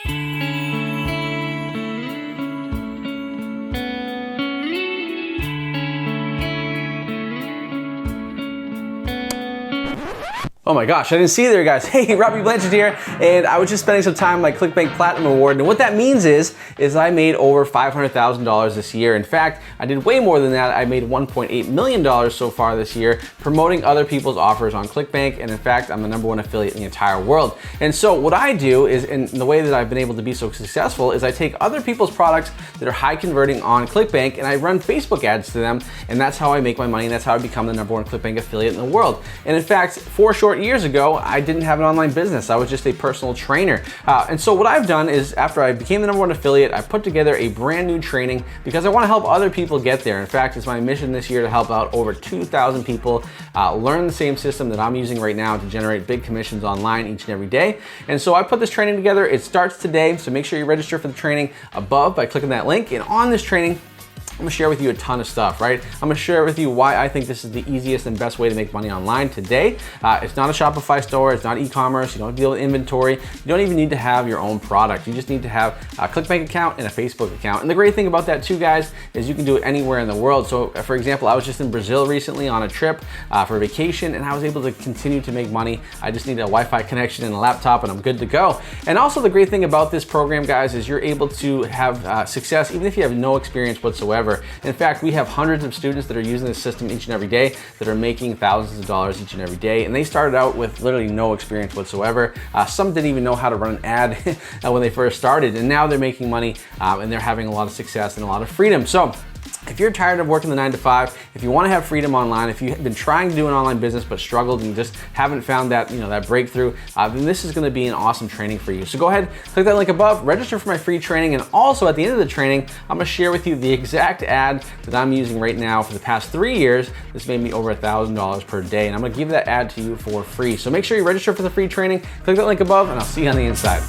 Oh my gosh, I didn't see you there, guys. Hey, Robbie Blanchard here, and I was just spending some time on my ClickBank Platinum Award, and what that means is I made over $500,000 this year. In fact, I did way more than that. I made $1.8 million so far this year promoting other people's offers on ClickBank, and in fact, I'm the #1 affiliate in the entire world. And so what I do is, in the way that I've been able to be so successful, is I take other people's products that are high converting on ClickBank, and I run Facebook ads to them, and that's how I make my money, and that's how I become the #1 ClickBank affiliate in the world. And in fact, 4 short years ago, I didn't have an online business. I was just a personal trainer. And so what I've done is, after I became the #1 affiliate, I put together a brand new training because I want to help other people get there. In fact, it's my mission this year to help out over 2,000 people learn the same system that I'm using right now to generate big commissions online each and every day. And so I put this training together. It starts today, so make sure you register for the training above by clicking that link. And on this training, I'm gonna share with you a ton of stuff, right? I'm gonna share with you why I think this is the easiest and best way to make money online today. It's not a Shopify store, it's not e-commerce, you don't have to deal with inventory, you don't even need to have your own product. You just need to have a ClickBank account and a Facebook account. And the great thing about that too, guys, is you can do it anywhere in the world. So for example, I was just in Brazil recently on a trip for vacation, and I was able to continue to make money. I just need a Wi-Fi connection and a laptop, and I'm good to go. And also the great thing about this program, guys, is you're able to have success even if you have no experience whatsoever. In fact, we have hundreds of students that are using this system each and every day that are making thousands of dollars each and every day, and they started out with literally no experience whatsoever. Some didn't even know how to run an ad when they first started, and now they're making money and they're having a lot of success and a lot of freedom. So if you're tired of working the 9 to 5, if you want to have freedom online, if you've been trying to do an online business but struggled and just haven't found that, that breakthrough, then this is going to be an awesome training for you. So go ahead, click that link above, register for my free training, and also at the end of the training, I'm going to share with you the exact ad that I'm using right now for the past 3 years. This made me over $1,000 per day, and I'm going to give that ad to you for free. So make sure you register for the free training, click that link above, and I'll see you on the inside.